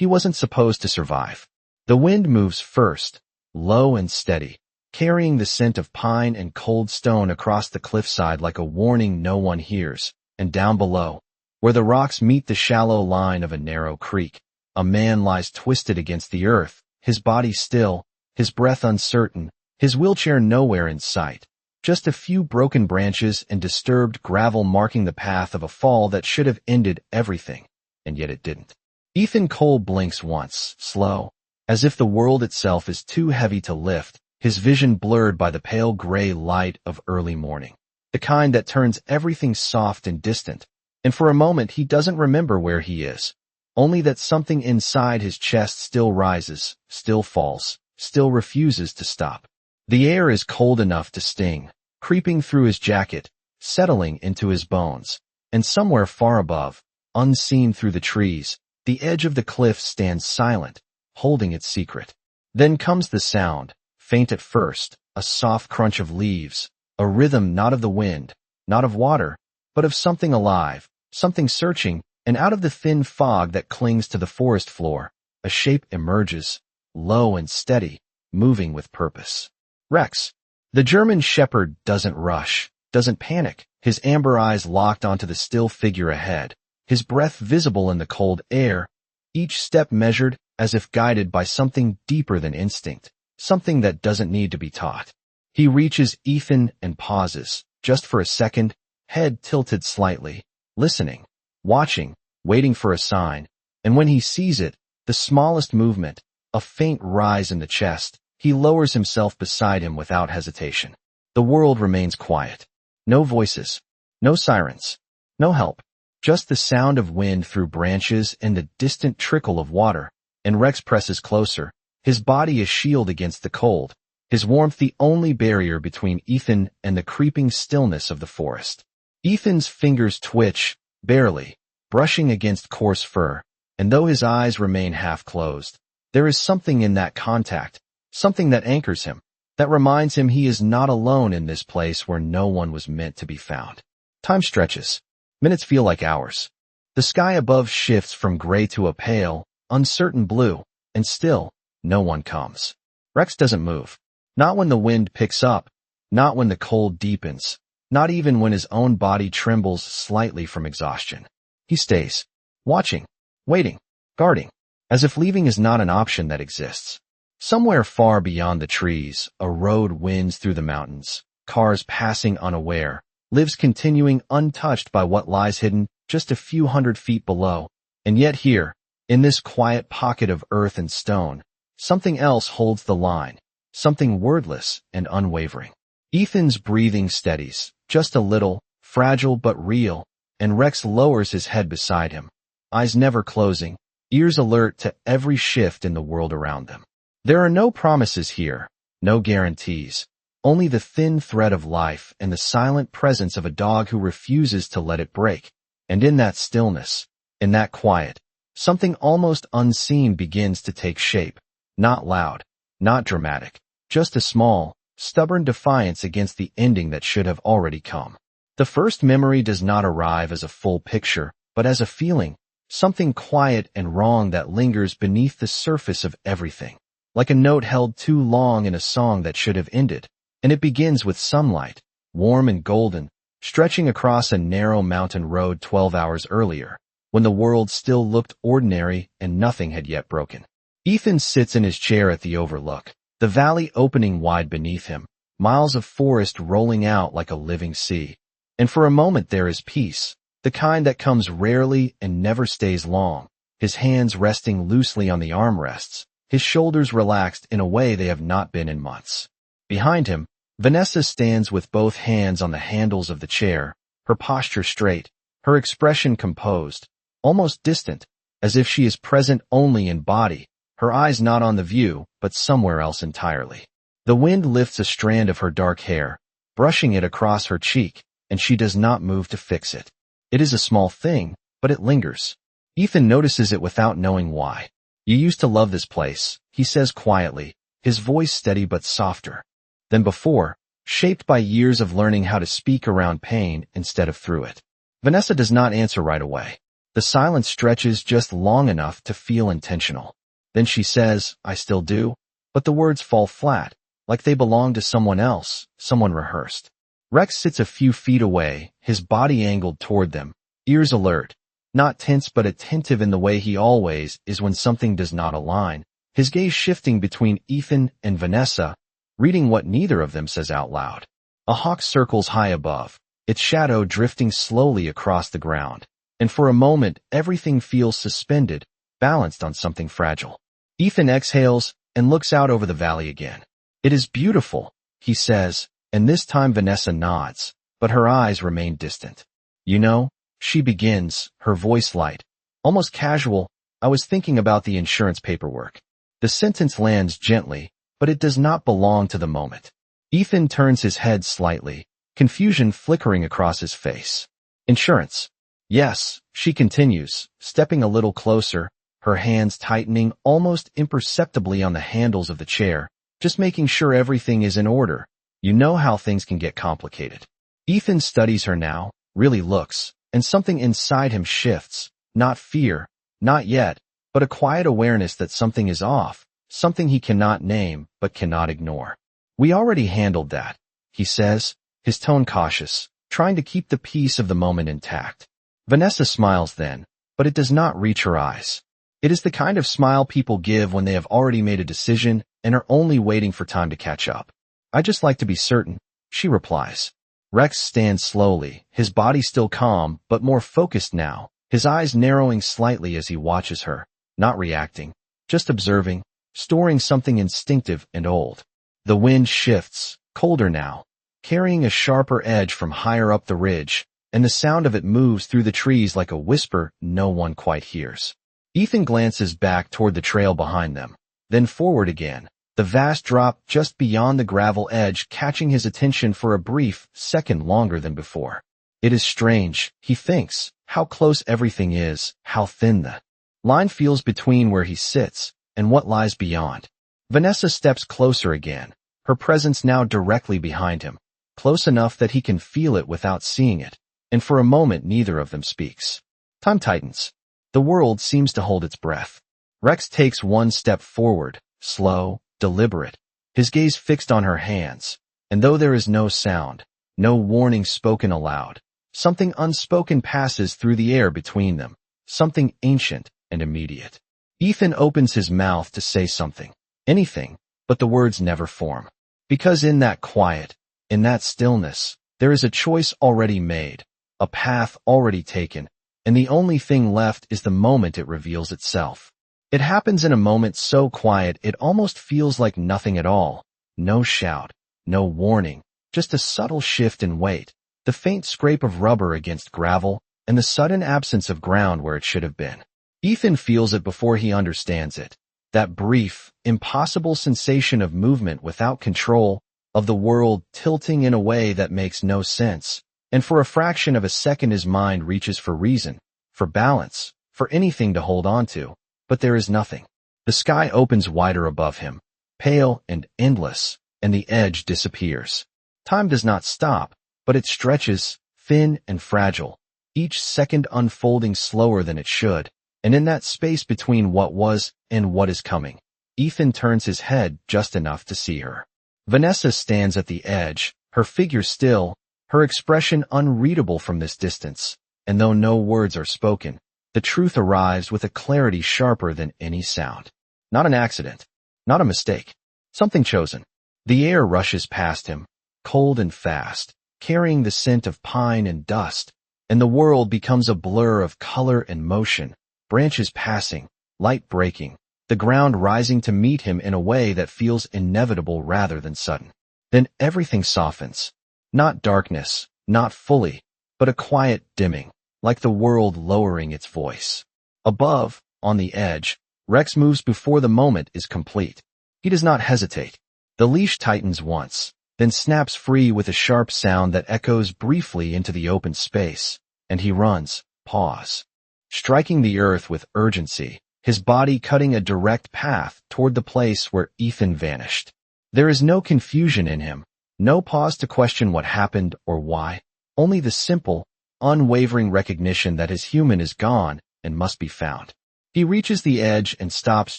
He wasn't supposed to survive. The wind moves first, low and steady, carrying the scent of pine and cold stone across the cliffside like a warning no one hears. And down below, where the rocks meet the shallow line of a narrow creek, a man lies twisted against the earth, his body still, his breath uncertain, his wheelchair nowhere in sight. Just a few broken branches and disturbed gravel marking the path of a fall that should have ended everything, and yet it didn't. Ethan Cole blinks once, slow, as if the world itself is too heavy to lift, his vision blurred by the pale gray light of early morning, the kind that turns everything soft and distant, and for a moment he doesn't remember where he is, only that something inside his chest still rises, still falls, still refuses to stop. The air is cold enough to sting, creeping through his jacket, settling into his bones, and somewhere far above, unseen through the trees, the edge of the cliff stands silent, holding its secret. Then comes the sound, faint at first, a soft crunch of leaves, a rhythm not of the wind, not of water, but of something alive, something searching, and out of the thin fog that clings to the forest floor, a shape emerges, low and steady, moving with purpose. Rex. The German shepherd doesn't rush, doesn't panic, his amber eyes locked onto the still figure ahead, his breath visible in the cold air, each step measured as if guided by something deeper than instinct, something that doesn't need to be taught. He reaches Ethan and pauses, just for a second, head tilted slightly, listening, watching, waiting for a sign, and when he sees it, the smallest movement, a faint rise in the chest, he lowers himself beside him without hesitation. The world remains quiet. No voices, no sirens, no help, just the sound of wind through branches and the distant trickle of water, and Rex presses closer, his body a shield against the cold, his warmth the only barrier between Ethan and the creeping stillness of the forest. Ethan's fingers twitch, barely, brushing against coarse fur, and though his eyes remain half closed, there is something in that contact, something that anchors him, that reminds him he is not alone in this place where no one was meant to be found. Time stretches. Minutes feel like hours. The sky above shifts from gray to a pale, uncertain blue, and still, no one comes. Rex doesn't move. Not when the wind picks up, not when the cold deepens, not even when his own body trembles slightly from exhaustion. He stays, watching, waiting, guarding, as if leaving is not an option that exists. Somewhere far beyond the trees, a road winds through the mountains, cars passing unaware, lives continuing untouched by what lies hidden just a few hundred feet below. And yet here, in this quiet pocket of earth and stone, something else holds the line, something wordless and unwavering. Ethan's breathing steadies, just a little, fragile but real, and Rex lowers his head beside him, eyes never closing, ears alert to every shift in the world around them. There are no promises here, no guarantees, only the thin thread of life and the silent presence of a dog who refuses to let it break. And in that stillness, in that quiet, something almost unseen begins to take shape, not loud, not dramatic, just a small, stubborn defiance against the ending that should have already come. The first memory does not arrive as a full picture, but as a feeling, something quiet and wrong that lingers beneath the surface of everything, like a note held too long in a song that should have ended. And it begins with sunlight, warm and golden, stretching across a narrow mountain road 12 hours earlier, when the world still looked ordinary and nothing had yet broken. Ethan sits in his chair at the overlook, the valley opening wide beneath him, miles of forest rolling out like a living sea. And for a moment there is peace, the kind that comes rarely and never stays long, his hands resting loosely on the armrests, his shoulders relaxed in a way they have not been in months. Behind him, Vanessa stands with both hands on the handles of the chair, her posture straight, her expression composed, almost distant, as if she is present only in body, her eyes not on the view, but somewhere else entirely. The wind lifts a strand of her dark hair, brushing it across her cheek, and she does not move to fix it. It is a small thing, but it lingers. Ethan notices it without knowing why. "You used to love this place," he says quietly, his voice steady but softer than before, shaped by years of learning how to speak around pain instead of through it. Vanessa does not answer right away. The silence stretches just long enough to feel intentional. Then she says, "I still do," but the words fall flat, like they belong to someone else, someone rehearsed. Rex sits a few feet away, his body angled toward them, ears alert, not tense but attentive in the way he always is when something does not align, his gaze shifting between Ethan and Vanessa, reading what neither of them says out loud. A hawk circles high above, its shadow drifting slowly across the ground, and for a moment everything feels suspended, balanced on something fragile. Ethan exhales and looks out over the valley again. "It is beautiful," he says, and this time Vanessa nods, but her eyes remain distant. "You know," she begins, her voice light, almost casual, "I was thinking about the insurance paperwork." The sentence lands gently, but it does not belong to the moment. Ethan turns his head slightly, confusion flickering across his face. "Insurance." "Yes," she continues, stepping a little closer, her hands tightening almost imperceptibly on the handles of the chair, "just making sure everything is in order. You know how things can get complicated." Ethan studies her now, really looks, and something inside him shifts, not fear, not yet, but a quiet awareness that something is off, something he cannot name but cannot ignore. "We already handled that," he says, his tone cautious, trying to keep the peace of the moment intact. Vanessa smiles then, but it does not reach her eyes. It is the kind of smile people give when they have already made a decision and are only waiting for time to catch up. "I just like to be certain," she replies. Rex stands slowly, his body still calm but more focused now, his eyes narrowing slightly as he watches her, not reacting, just observing, storing something instinctive and old. The wind shifts, colder now, carrying a sharper edge from higher up the ridge, and the sound of it moves through the trees like a whisper no one quite hears. Ethan glances back toward the trail behind them, then forward again, the vast drop just beyond the gravel edge catching his attention for a brief second longer than before. It is strange, he thinks, how close everything is, how thin the line feels between where he sits and what lies beyond. Vanessa steps closer again, her presence now directly behind him, close enough that he can feel it without seeing it, and for a moment neither of them speaks. Time tightens. The world seems to hold its breath. Rex takes one step forward, slow, deliberate, his gaze fixed on her hands, and though there is no sound, no warning spoken aloud, something unspoken passes through the air between them, something ancient and immediate. Ethan opens his mouth to say something, anything, but the words never form. Because in that quiet, in that stillness, there is a choice already made, a path already taken, and the only thing left is the moment it reveals itself. It happens in a moment so quiet it almost feels like nothing at all. No shout, no warning, just a subtle shift in weight, the faint scrape of rubber against gravel, and the sudden absence of ground where it should have been. Ethan feels it before he understands it. That brief, impossible sensation of movement without control, of the world tilting in a way that makes no sense, and for a fraction of a second his mind reaches for reason, for balance, for anything to hold on to, but there is nothing. The sky opens wider above him, pale and endless, and the edge disappears. Time does not stop, but it stretches, thin and fragile, each second unfolding slower than it should, and in that space between what was and what is coming, Ethan turns his head just enough to see her. Vanessa stands at the edge, her figure still, her expression unreadable from this distance, and though no words are spoken, the truth arrives with a clarity sharper than any sound. Not an accident, not a mistake, something chosen. The air rushes past him, cold and fast, carrying the scent of pine and dust, and the world becomes a blur of color and motion, branches passing, light breaking, the ground rising to meet him in a way that feels inevitable rather than sudden. Then everything softens. Not darkness, not fully, but a quiet dimming, like the world lowering its voice. Above, on the edge, Rex moves before the moment is complete. He does not hesitate. The leash tightens once, then snaps free with a sharp sound that echoes briefly into the open space, and he runs, pause, striking the earth with urgency, his body cutting a direct path toward the place where Ethan vanished. There is no confusion in him, no pause to question what happened or why, only the simple, unwavering recognition that his human is gone and must be found. He reaches the edge and stops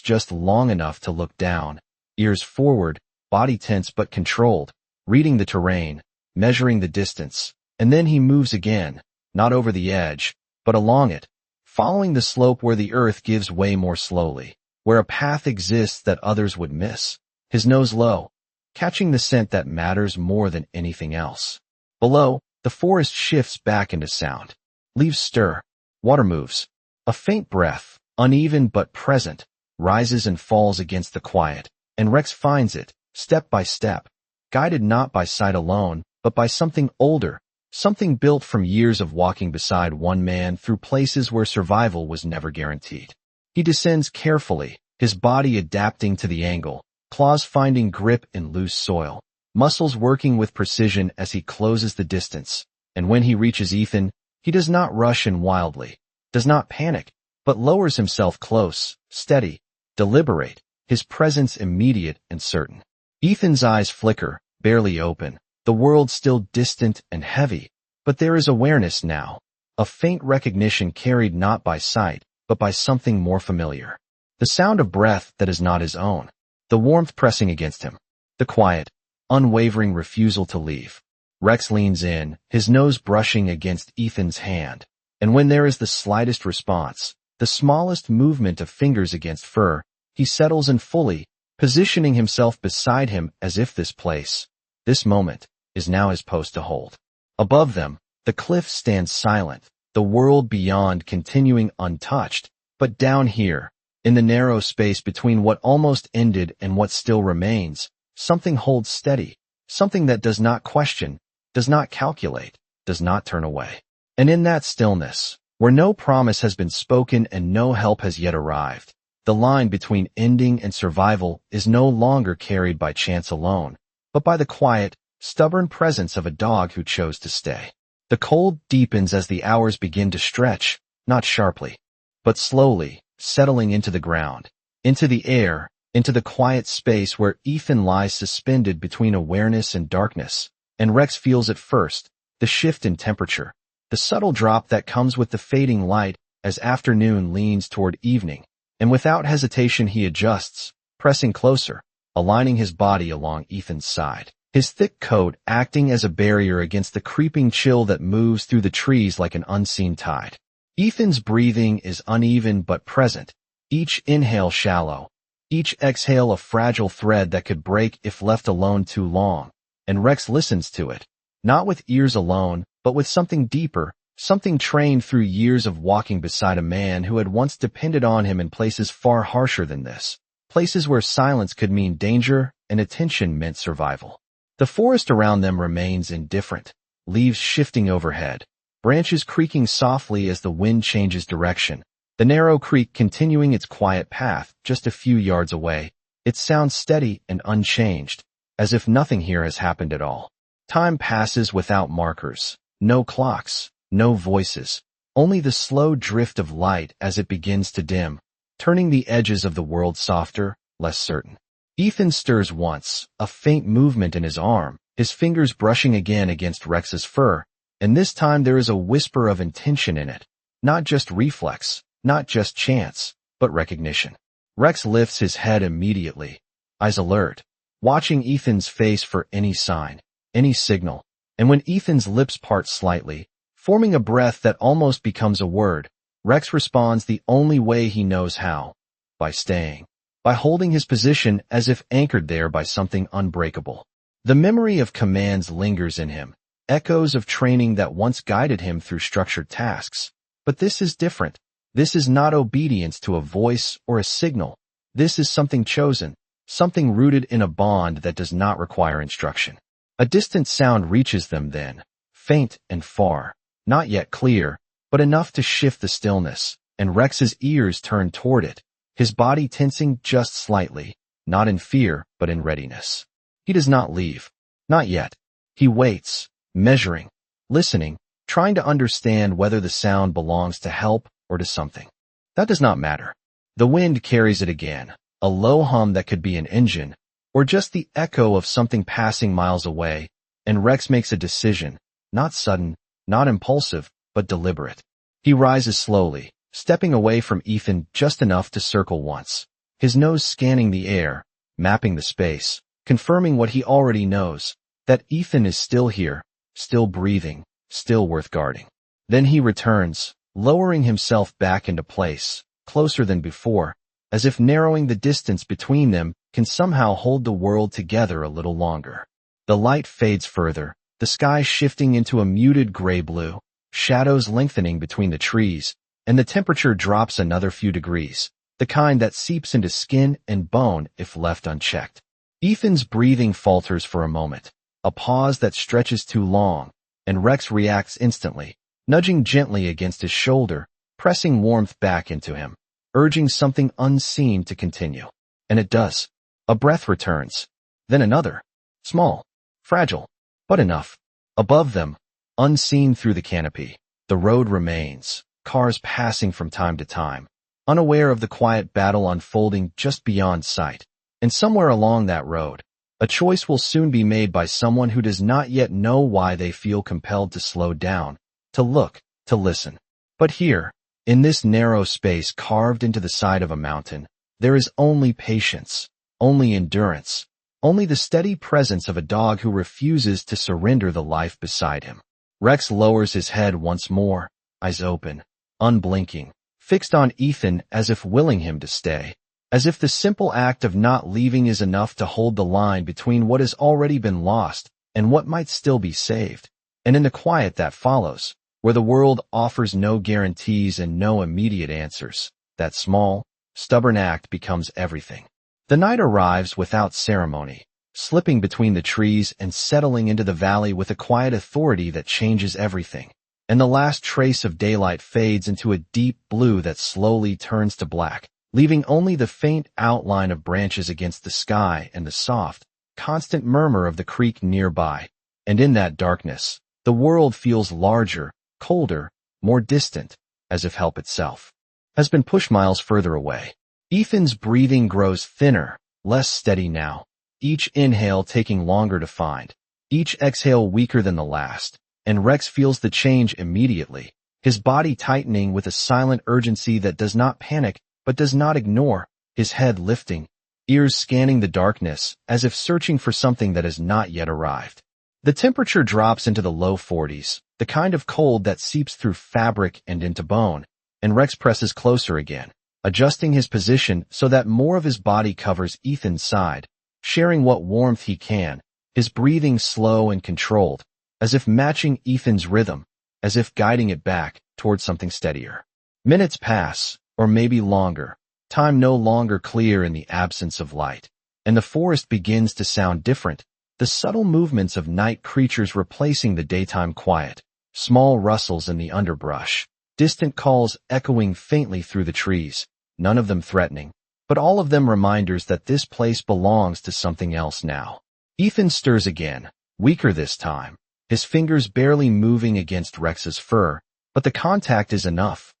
just long enough to look down, ears forward, body tense but controlled, reading the terrain, measuring the distance, and then he moves again, not over the edge, but along it, following the slope where the earth gives way more slowly, where a path exists that others would miss, his nose low, catching the scent that matters more than anything else. Below, the forest shifts back into sound. Leaves stir. Water moves. A faint breath, uneven but present, rises and falls against the quiet, and Rex finds it, step by step, guided not by sight alone, but by something older, something built from years of walking beside one man through places where survival was never guaranteed. He descends carefully, his body adapting to the angle, claws finding grip in loose soil, muscles working with precision as he closes the distance, and when he reaches Ethan, he does not rush in wildly, does not panic, but lowers himself close, steady, deliberate, his presence immediate and certain. Ethan's eyes flicker, barely open, the world still distant and heavy, but there is awareness now, a faint recognition carried not by sight, but by something more familiar. The sound of breath that is not his own, the warmth pressing against him, the quiet, unwavering refusal to leave. Rex leans in, his nose brushing against Ethan's hand, and when there is the slightest response, the smallest movement of fingers against fur, he settles in fully, positioning himself beside him as if this place, this moment, is now his post to hold. Above them, the cliff stands silent, the world beyond continuing untouched, but down here, in the narrow space between what almost ended and what still remains, something holds steady, something that does not question, does not calculate, does not turn away. And in that stillness, where no promise has been spoken and no help has yet arrived, the line between ending and survival is no longer carried by chance alone, but by the quiet, stubborn presence of a dog who chose to stay. The cold deepens as the hours begin to stretch, not sharply, but slowly, settling into the ground, into the air, into the quiet space where Ethan lies suspended between awareness and darkness, and Rex feels it first, the shift in temperature, the subtle drop that comes with the fading light as afternoon leans toward evening, and without hesitation he adjusts, pressing closer, aligning his body along Ethan's side, his thick coat acting as a barrier against the creeping chill that moves through the trees like an unseen tide. Ethan's breathing is uneven but present, each inhale shallow, each exhale a fragile thread that could break if left alone too long, and Rex listens to it, not with ears alone, but with something deeper, something trained through years of walking beside a man who had once depended on him in places far harsher than this, places where silence could mean danger and attention meant survival. The forest around them remains indifferent, leaves shifting overhead, branches creaking softly as the wind changes direction, the narrow creek continuing its quiet path just a few yards away, its sound steady and unchanged, as if nothing here has happened at all. Time passes without markers, no clocks, no voices, only the slow drift of light as it begins to dim, turning the edges of the world softer, less certain. Ethan stirs once, a faint movement in his arm, his fingers brushing again against Rex's fur, and this time there is a whisper of intention in it, not just reflex, not just chance, but recognition. Rex lifts his head immediately, eyes alert, watching Ethan's face for any sign, any signal, and when Ethan's lips part slightly, forming a breath that almost becomes a word, Rex responds the only way he knows how, by staying, by holding his position as if anchored there by something unbreakable. The memory of commands lingers in him, echoes of training that once guided him through structured tasks. But this is different. This is not obedience to a voice or a signal. This is something chosen, something rooted in a bond that does not require instruction. A distant sound reaches them then, faint and far, not yet clear, but enough to shift the stillness, and Rex's ears turn toward it, his body tensing just slightly, not in fear, but in readiness. He does not leave. Not yet. He waits, measuring, listening, trying to understand whether the sound belongs to help or to something. That does not matter. The wind carries it again, a low hum that could be an engine, or just the echo of something passing miles away, and Rex makes a decision, not sudden, not impulsive, but deliberate. He rises slowly, stepping away from Ethan just enough to circle once, his nose scanning the air, mapping the space, confirming what he already knows, that Ethan is still here, still breathing, still worth guarding. Then he returns, lowering himself back into place, closer than before, as if narrowing the distance between them can somehow hold the world together a little longer. The light fades further, the sky shifting into a muted gray-blue, shadows lengthening between the trees, and the temperature drops another few degrees, the kind that seeps into skin and bone if left unchecked. Ethan's breathing falters for a moment, a pause that stretches too long, and Rex reacts instantly, nudging gently against his shoulder, pressing warmth back into him, urging something unseen to continue. And it does. A breath returns. Then another. Small. Fragile. But enough. Above them, unseen through the canopy, the road remains, cars passing from time to time, unaware of the quiet battle unfolding just beyond sight. And somewhere along that road, a choice will soon be made by someone who does not yet know why they feel compelled to slow down, to look, to listen. But here, in this narrow space carved into the side of a mountain, there is only patience, only endurance, only the steady presence of a dog who refuses to surrender the life beside him. Rex lowers his head once more, eyes open, unblinking, fixed on Ethan as if willing him to stay, as if the simple act of not leaving is enough to hold the line between what has already been lost and what might still be saved. And in the quiet that follows, where the world offers no guarantees and no immediate answers, that small, stubborn act becomes everything. The night arrives without ceremony, slipping between the trees and settling into the valley with a quiet authority that changes everything. And the last trace of daylight fades into a deep blue that slowly turns to black, leaving only the faint outline of branches against the sky and the soft, constant murmur of the creek nearby. And in that darkness, the world feels larger, colder, more distant, as if help itself has been pushed miles further away. Ethan's breathing grows thinner, less steady now, each inhale taking longer to find, each exhale weaker than the last, and Rex feels the change immediately, his body tightening with a silent urgency that does not panic but does not ignore, his head lifting, ears scanning the darkness as if searching for something that has not yet arrived. The temperature drops into the low 40s, the kind of cold that seeps through fabric and into bone, and Rex presses closer again, adjusting his position so that more of his body covers Ethan's side, sharing what warmth he can, his breathing slow and controlled, as if matching Ethan's rhythm, as if guiding it back towards something steadier. Minutes pass, or maybe longer, time no longer clear in the absence of light, and the forest begins to sound different, the subtle movements of night creatures replacing the daytime quiet, small rustles in the underbrush, distant calls echoing faintly through the trees, none of them threatening, but all of them reminders that this place belongs to something else now. Ethan stirs again, weaker this time, his fingers barely moving against Rex's fur, but the contact is enough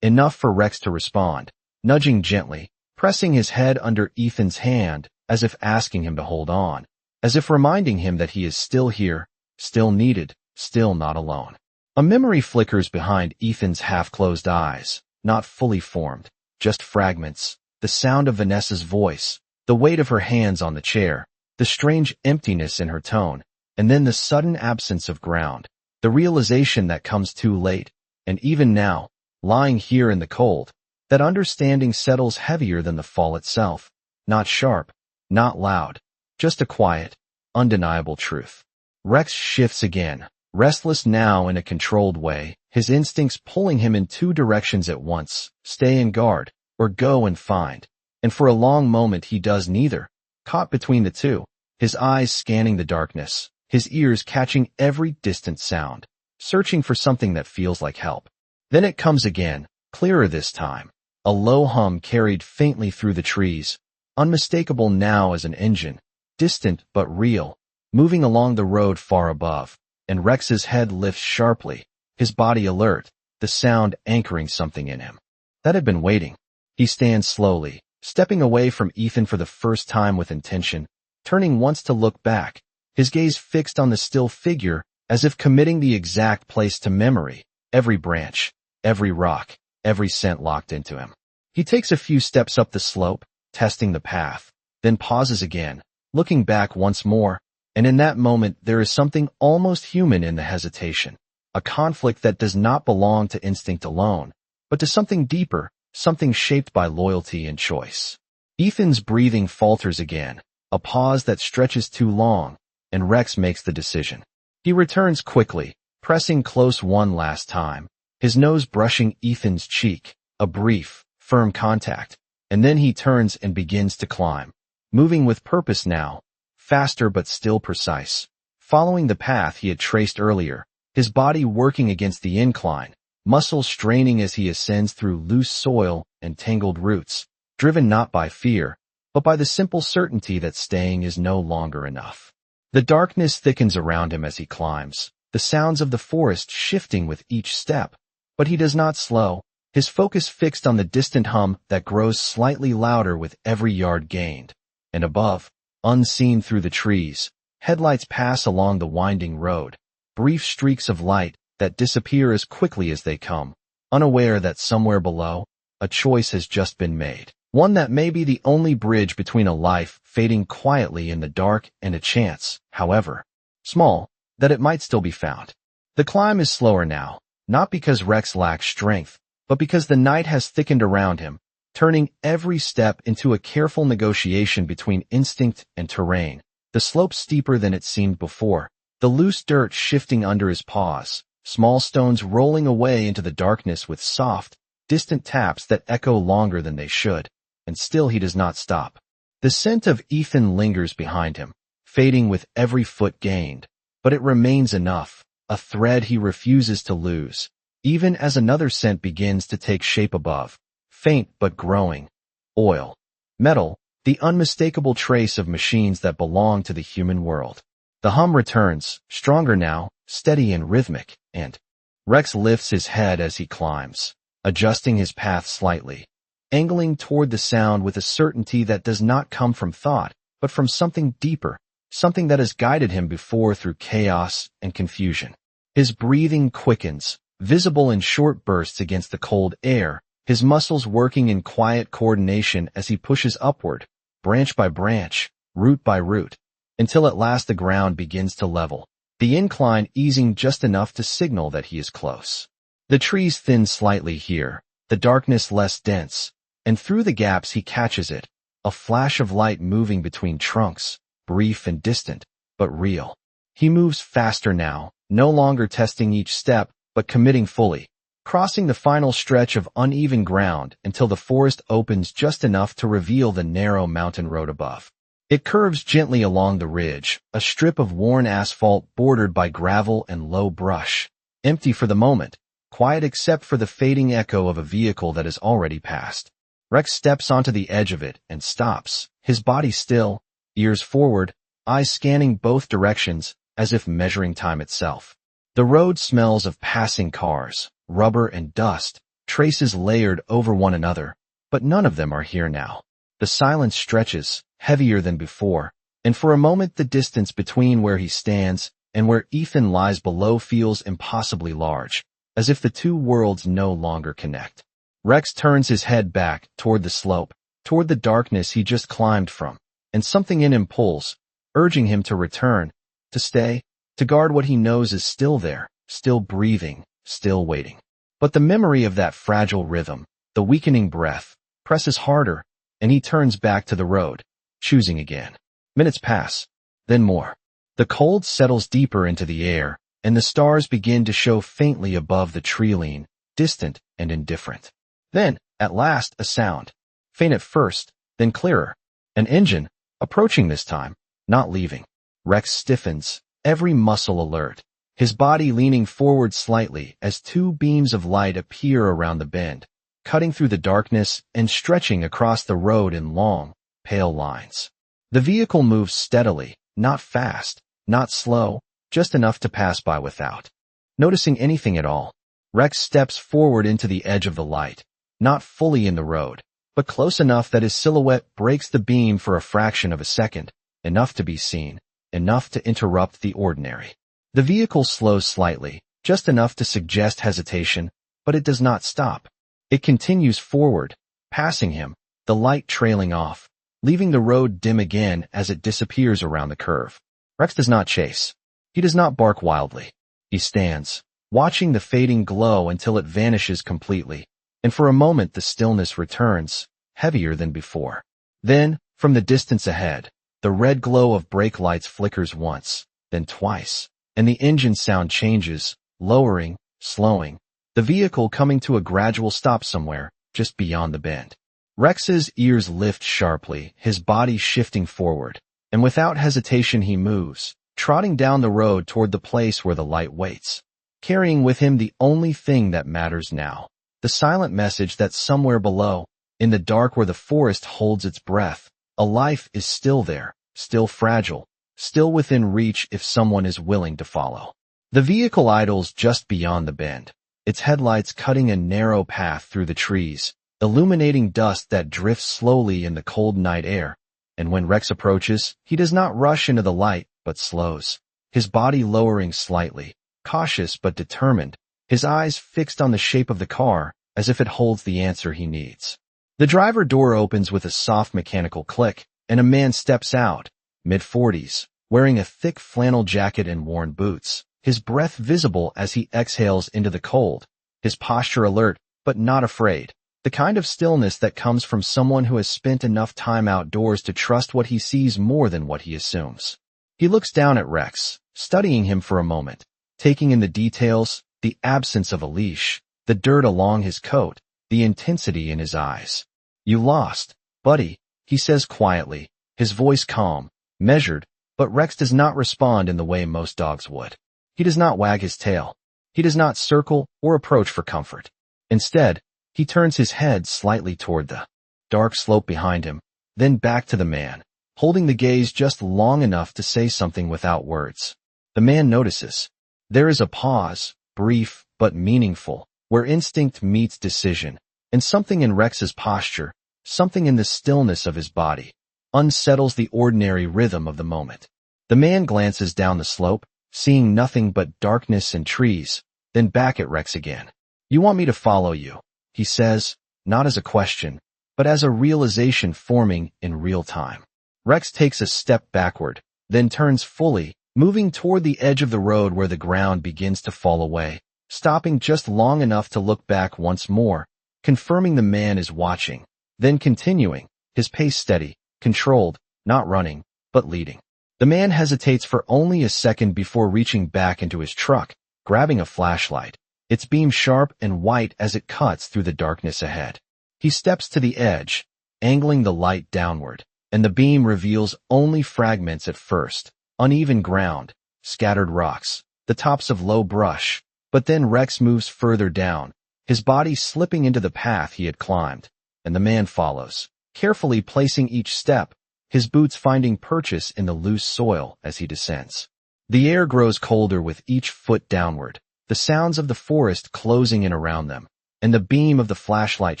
for Rex to respond, nudging gently, pressing his head under Ethan's hand as if asking him to hold on, as if reminding him that he is still here, still needed, still not alone. A memory flickers behind Ethan's half-closed eyes, not fully formed, just fragments, the sound of Vanessa's voice, the weight of her hands on the chair, the strange emptiness in her tone, and then the sudden absence of ground, the realization that comes too late, and even now, lying here in the cold, that understanding settles heavier than the fall itself, not sharp, not loud, just a quiet, undeniable truth. Rex shifts again, restless now in a controlled way, his instincts pulling him in two directions at once, stay and guard, or go and find. And for a long moment he does neither, caught between the two, his eyes scanning the darkness, his ears catching every distant sound, searching for something that feels like help. Then it comes again, clearer this time, a low hum carried faintly through the trees, unmistakable now as an engine, distant but real, moving along the road far above, and Rex's head lifts sharply, his body alert, the sound anchoring something in him that had been waiting. He stands slowly, stepping away from Ethan for the first time with intention, turning once to look back, his gaze fixed on the still figure as if committing the exact place to memory, every branch, every rock, every scent locked into him. He takes a few steps up the slope, testing the path, then pauses again, looking back once more, and in that moment there is something almost human in the hesitation, a conflict that does not belong to instinct alone, but to something deeper, something shaped by loyalty and choice. Ethan's breathing falters again, a pause that stretches too long, and Rex makes the decision. He returns quickly, pressing close one last time, his nose brushing Ethan's cheek, a brief, firm contact, and then he turns and begins to climb, moving with purpose now, faster but still precise, following the path he had traced earlier, his body working against the incline, muscles straining as he ascends through loose soil and tangled roots, driven not by fear, but by the simple certainty that staying is no longer enough. The darkness thickens around him as he climbs, the sounds of the forest shifting with each step, but he does not slow, his focus fixed on the distant hum that grows slightly louder with every yard gained. And above, unseen through the trees, headlights pass along the winding road, brief streaks of light that disappear as quickly as they come, unaware that somewhere below, a choice has just been made. One that may be the only bridge between a life fading quietly in the dark and a chance, however small, that it might still be found. The climb is slower now, not because Rex lacks strength, but because the night has thickened around him, turning every step into a careful negotiation between instinct and terrain. The slope steeper than it seemed before, the loose dirt shifting under his paws, small stones rolling away into the darkness with soft, distant taps that echo longer than they should. And still he does not stop. The scent of Ethan lingers behind him, fading with every foot gained, but it remains enough, a thread he refuses to lose, even as another scent begins to take shape above, faint but growing. Oil, metal, the unmistakable trace of machines that belong to the human world. The hum returns, stronger now, steady and rhythmic, and Rex lifts his head as he climbs, adjusting his path slightly, angling toward the sound with a certainty that does not come from thought, but from something deeper, something that has guided him before through chaos and confusion. His breathing quickens, visible in short bursts against the cold air, his muscles working in quiet coordination as he pushes upward, branch by branch, root by root, until at last the ground begins to level, the incline easing just enough to signal that he is close. The trees thin slightly here, the darkness less dense, and through the gaps he catches it, a flash of light moving between trunks, brief and distant, but real. He moves faster now, no longer testing each step, but committing fully, crossing the final stretch of uneven ground until the forest opens just enough to reveal the narrow mountain road above. It curves gently along the ridge, a strip of worn asphalt bordered by gravel and low brush, empty for the moment, quiet except for the fading echo of a vehicle that has already passed. Rex steps onto the edge of it and stops, his body still, ears forward, eyes scanning both directions, as if measuring time itself. The road smells of passing cars, rubber and dust, traces layered over one another, but none of them are here now. The silence stretches, heavier than before, and for a moment the distance between where he stands and where Ethan lies below feels impossibly large, as if the two worlds no longer connect. Rex turns his head back toward the slope, toward the darkness he just climbed from, and something in him pulls, urging him to return, to stay, to guard what he knows is still there, still breathing, still waiting. But the memory of that fragile rhythm, the weakening breath, presses harder, and he turns back to the road, choosing again. Minutes pass, then more. The cold settles deeper into the air, and the stars begin to show faintly above the tree-line, distant and indifferent. Then, at last, a sound. Faint at first, then clearer. An engine, approaching this time, not leaving. Rex stiffens, every muscle alert, his body leaning forward slightly as two beams of light appear around the bend, cutting through the darkness and stretching across the road in long, pale lines. The vehicle moves steadily, not fast, not slow, just enough to pass by without noticing anything at all. Rex steps forward into the edge of the light, not fully in the road, but close enough that his silhouette breaks the beam for a fraction of a second, enough to be seen, enough to interrupt the ordinary. The vehicle slows slightly, just enough to suggest hesitation, but it does not stop. It continues forward, passing him, the light trailing off, leaving the road dim again as it disappears around the curve. Rex does not chase. He does not bark wildly. He stands, watching the fading glow until it vanishes completely, and for a moment the stillness returns, heavier than before. Then, from the distance ahead, the red glow of brake lights flickers once, then twice, and the engine sound changes, lowering, slowing, the vehicle coming to a gradual stop somewhere, just beyond the bend. Rex's ears lift sharply, his body shifting forward, and without hesitation he moves, trotting down the road toward the place where the light waits, carrying with him the only thing that matters now, the silent message that somewhere below, in the dark where the forest holds its breath, a life is still there, still fragile, still within reach if someone is willing to follow. The vehicle idles just beyond the bend, its headlights cutting a narrow path through the trees, illuminating dust that drifts slowly in the cold night air, and when Rex approaches, he does not rush into the light, but slows, his body lowering slightly, cautious but determined, his eyes fixed on the shape of the car, as if it holds the answer he needs. The driver door opens with a soft mechanical click, and a man steps out, mid-40s, wearing a thick flannel jacket and worn boots, his breath visible as he exhales into the cold, his posture alert, but not afraid. The kind of stillness that comes from someone who has spent enough time outdoors to trust what he sees more than what he assumes. He looks down at Rex, studying him for a moment, taking in the details, the absence of a leash, the dirt along his coat, the intensity in his eyes. "You lost, buddy," he says quietly, his voice calm, measured, but Rex does not respond in the way most dogs would. He does not wag his tail. He does not circle or approach for comfort. Instead, he turns his head slightly toward the dark slope behind him, then back to the man, holding the gaze just long enough to say something without words. The man notices. There is a pause, brief but meaningful, where instinct meets decision, and something in Rex's posture, something in the stillness of his body, unsettles the ordinary rhythm of the moment. The man glances down the slope, seeing nothing but darkness and trees, then back at Rex again. "You want me to follow you?" he says, not as a question, but as a realization forming in real time. Rex takes a step backward, then turns fully, moving toward the edge of the road where the ground begins to fall away, stopping just long enough to look back once more, confirming the man is watching, then continuing, his pace steady, controlled, not running, but leading. The man hesitates for only a second before reaching back into his truck, grabbing a flashlight, its beam sharp and white as it cuts through the darkness ahead. He steps to the edge, angling the light downward, and the beam reveals only fragments at first, uneven ground, scattered rocks, the tops of low brush, but then Rex moves further down, his body slipping into the path he had climbed, and the man follows, carefully placing each step, his boots finding purchase in the loose soil as he descends. The air grows colder with each foot downward, the sounds of the forest closing in around them, and the beam of the flashlight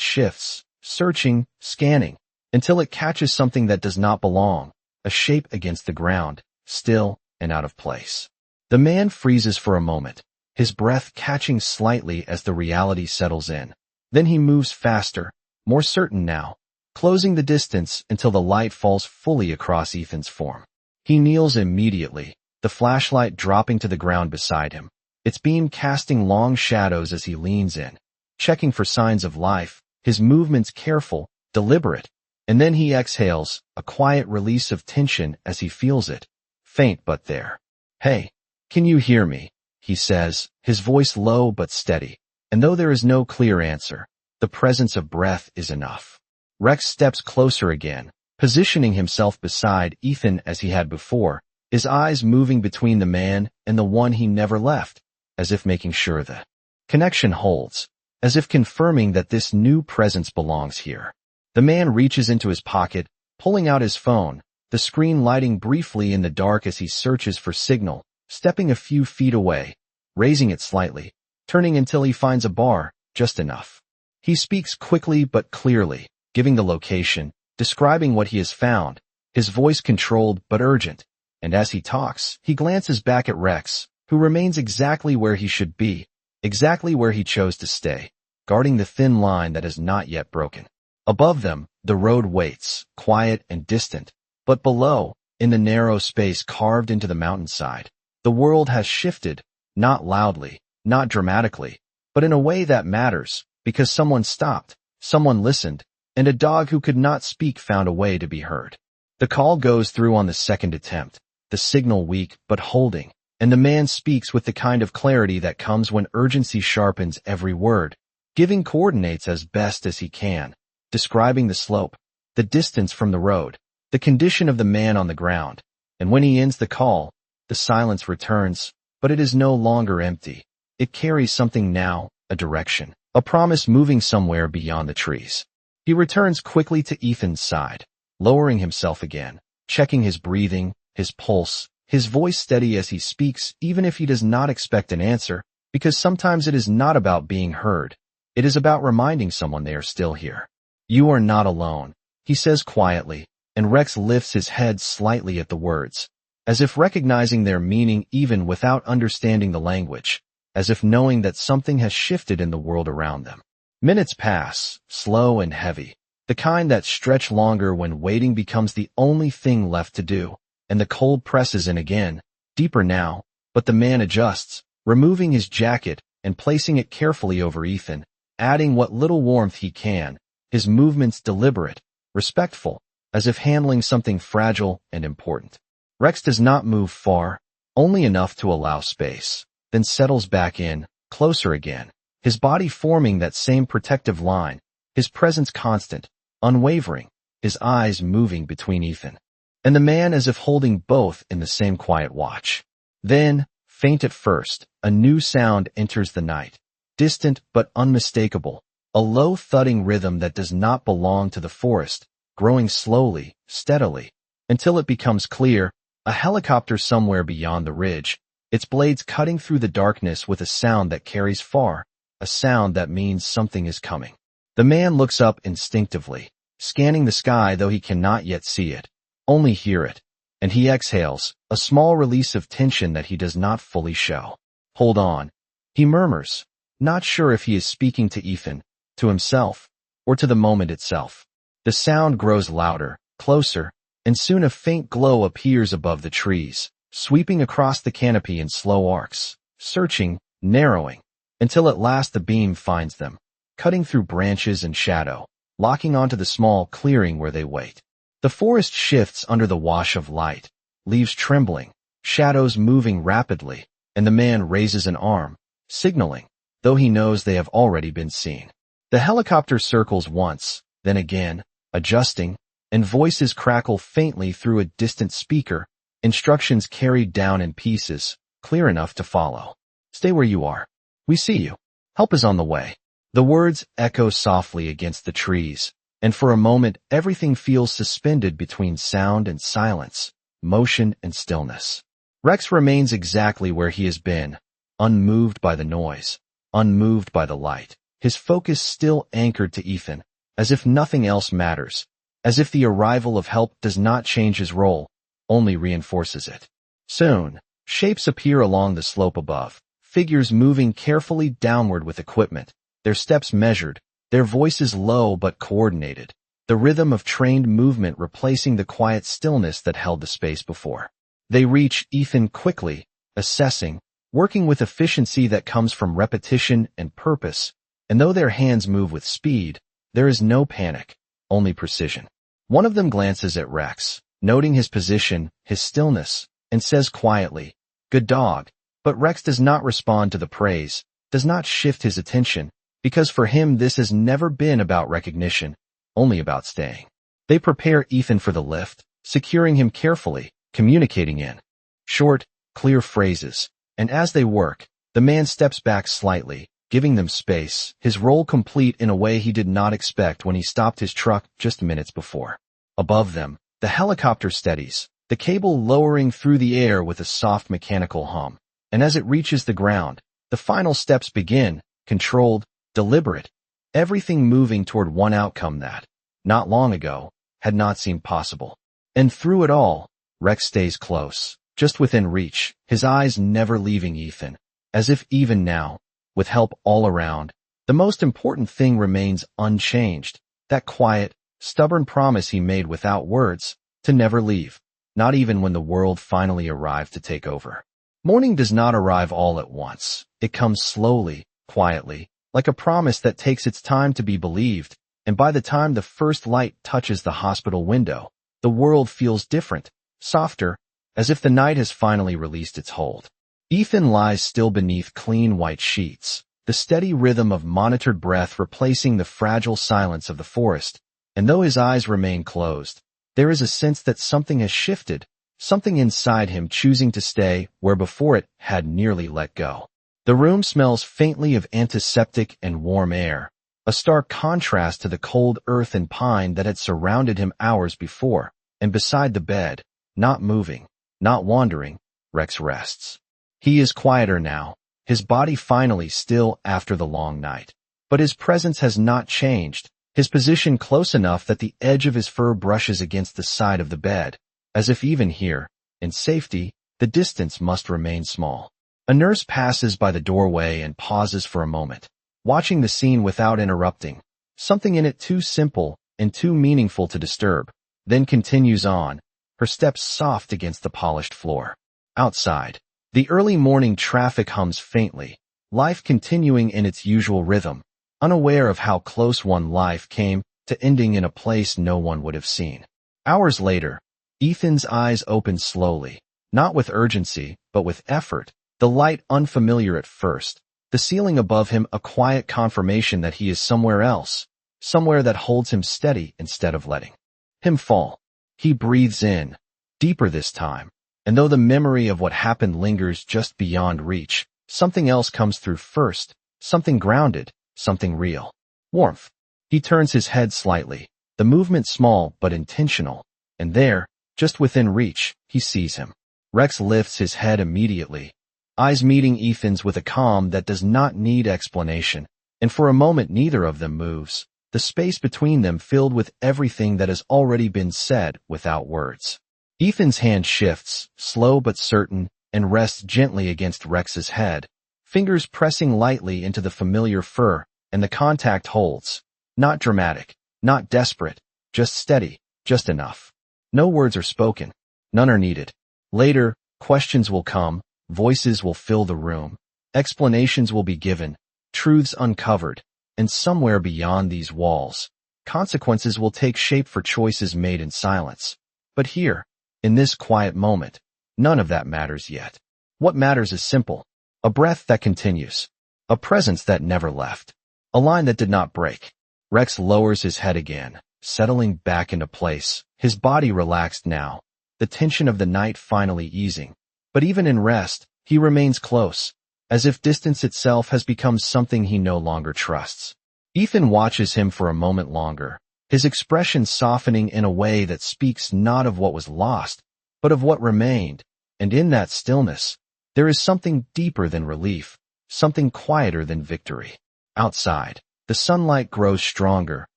shifts, searching, scanning, until it catches something that does not belong, a shape against the ground, still and out of place. The man freezes for a moment, his breath catching slightly as the reality settles in. Then he moves faster, more certain now, closing the distance until the light falls fully across Ethan's form. He kneels immediately, the flashlight dropping to the ground beside him, its beam casting long shadows as he leans in, checking for signs of life, his movements careful, deliberate, and then he exhales, a quiet release of tension as he feels it, faint but there. "Hey, can you hear me?" he says, his voice low but steady, and though there is no clear answer, the presence of breath is enough. Rex steps closer again, positioning himself beside Ethan as he had before, his eyes moving between the man and the one he never left, as if making sure the connection holds, as if confirming that this new presence belongs here. The man reaches into his pocket, pulling out his phone, the screen lighting briefly in the dark as he searches for signal, stepping a few feet away, raising it slightly, turning until he finds a bar, just enough. He speaks quickly but clearly, giving the location, describing what he has found, his voice controlled but urgent, and as he talks, he glances back at Rex, who remains exactly where he should be, exactly where he chose to stay, guarding the thin line that is not yet broken. Above them, the road waits, quiet and distant, but below, in the narrow space carved into the mountainside, the world has shifted, not loudly, not dramatically, but in a way that matters, because someone stopped, someone listened, and a dog who could not speak found a way to be heard. The call goes through on the second attempt, the signal weak but holding, and the man speaks with the kind of clarity that comes when urgency sharpens every word, giving coordinates as best as he can, describing the slope, the distance from the road, the condition of the man on the ground, and when he ends the call, the silence returns, but it is no longer empty. It carries something now, a direction, a promise moving somewhere beyond the trees. He returns quickly to Ethan's side, lowering himself again, checking his breathing, his pulse, his voice steady as he speaks even if he does not expect an answer, because sometimes it is not about being heard. It is about reminding someone they are still here. "You are not alone," he says quietly, and Rex lifts his head slightly at the words, as if recognizing their meaning even without understanding the language, as if knowing that something has shifted in the world around them. Minutes pass, slow and heavy, the kind that stretch longer when waiting becomes the only thing left to do, and the cold presses in again, deeper now, but the man adjusts, removing his jacket and placing it carefully over Ethan, adding what little warmth he can, his movements deliberate, respectful, as if handling something fragile and important. Rex does not move far, only enough to allow space, then settles back in, closer again, his body forming that same protective line, his presence constant, unwavering, his eyes moving between Ethan and the man as if holding both in the same quiet watch. Then, faint at first, a new sound enters the night, distant but unmistakable, a low thudding rhythm that does not belong to the forest, growing slowly, steadily, until it becomes clear, a helicopter somewhere beyond the ridge, its blades cutting through the darkness with a sound that carries far, a sound that means something is coming. The man looks up instinctively, scanning the sky though he cannot yet see it, only hear it, and he exhales, a small release of tension that he does not fully show. "Hold on," he murmurs, not sure if he is speaking to Ethan, to himself, or to the moment itself. The sound grows louder, closer, and soon a faint glow appears above the trees, sweeping across the canopy in slow arcs, searching, narrowing, until at last the beam finds them, cutting through branches and shadow, locking onto the small clearing where they wait. The forest shifts under the wash of light, leaves trembling, shadows moving rapidly, and the man raises an arm, signaling, though he knows they have already been seen. The helicopter circles once, then again, adjusting, and voices crackle faintly through a distant speaker, instructions carried down in pieces, clear enough to follow. "Stay where you are. We see you. Help is on the way." The words echo softly against the trees, and for a moment everything feels suspended between sound and silence, motion and stillness. Rex remains exactly where he has been, unmoved by the noise, unmoved by the light, his focus still anchored to Ethan, as if nothing else matters, as if the arrival of help does not change his role, only reinforces it. Soon, shapes appear along the slope above, figures moving carefully downward with equipment, their steps measured, their voices low but coordinated, the rhythm of trained movement replacing the quiet stillness that held the space before. They reach Ethan quickly, assessing, working with efficiency that comes from repetition and purpose, and though their hands move with speed, there is no panic, only precision. One of them glances at Rex, noting his position, his stillness, and says quietly, "Good dog," but Rex does not respond to the praise, does not shift his attention, because for him this has never been about recognition, only about staying. They prepare Ethan for the lift, securing him carefully, communicating in short, clear phrases, and as they work, the man steps back slightly, giving them space, his role complete in a way he did not expect when he stopped his truck just minutes before. Above them, the helicopter steadies, the cable lowering through the air with a soft mechanical hum, and as it reaches the ground, the final steps begin, controlled, deliberate, everything moving toward one outcome that, not long ago, had not seemed possible. And through it all, Rex stays close, just within reach, his eyes never leaving Ethan, as if even now, with help all around, the most important thing remains unchanged, that quiet, stubborn promise he made without words, to never leave, not even when the world finally arrived to take over. Morning does not arrive all at once. It comes slowly, quietly, like a promise that takes its time to be believed, and by the time the first light touches the hospital window, the world feels different, softer, as if the night has finally released its hold. Ethan lies still beneath clean white sheets, the steady rhythm of monitored breath replacing the fragile silence of the forest, and though his eyes remain closed, there is a sense that something has shifted, something inside him choosing to stay where before it had nearly let go. The room smells faintly of antiseptic and warm air, a stark contrast to the cold earth and pine that had surrounded him hours before, and beside the bed, not moving, not wandering, Rex rests. He is quieter now, his body finally still after the long night. But his presence has not changed, his position close enough that the edge of his fur brushes against the side of the bed, as if even here, in safety, the distance must remain small. A nurse passes by the doorway and pauses for a moment, watching the scene without interrupting, something in it too simple and too meaningful to disturb, then continues on, her steps soft against the polished floor. Outside, the early morning traffic hums faintly, life continuing in its usual rhythm, unaware of how close one life came to ending in a place no one would have seen. Hours later, Ethan's eyes open slowly, not with urgency, but with effort, the light unfamiliar at first, the ceiling above him a quiet confirmation that he is somewhere else, somewhere that holds him steady instead of letting him fall. He breathes in, deeper this time, and though the memory of what happened lingers just beyond reach, something else comes through first, something grounded, something real. Warmth. He turns his head slightly, the movement small but intentional, and there, just within reach, he sees him. Rex lifts his head immediately, eyes meeting Ethan's with a calm that does not need explanation, and for a moment neither of them moves, the space between them filled with everything that has already been said without words. Ethan's hand shifts, slow but certain, and rests gently against Rex's head, fingers pressing lightly into the familiar fur, and the contact holds. Not dramatic, not desperate, just steady, just enough. No words are spoken. None are needed. Later, questions will come, voices will fill the room, explanations will be given, truths uncovered, and somewhere beyond these walls, consequences will take shape for choices made in silence. But here, in this quiet moment, none of that matters yet. What matters is simple. A breath that continues. A presence that never left. A line that did not break. Rex lowers his head again, settling back into place, his body relaxed now, the tension of the night finally easing. But even in rest, he remains close, as if distance itself has become something he no longer trusts. Ethan watches him for a moment longer, his expression softening in a way that speaks not of what was lost, but of what remained, and in that stillness, there is something deeper than relief, something quieter than victory. Outside, the sunlight grows stronger,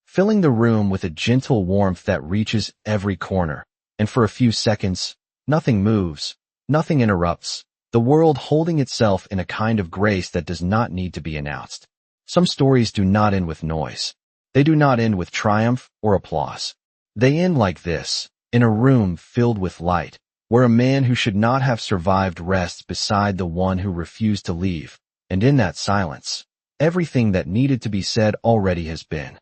filling the room with a gentle warmth that reaches every corner, and for a few seconds, nothing moves, nothing interrupts, the world holding itself in a kind of grace that does not need to be announced. Some stories do not end with noise. They do not end with triumph or applause. They end like this, in a room filled with light, where a man who should not have survived rests beside the one who refused to leave, and in that silence, everything that needed to be said already has been.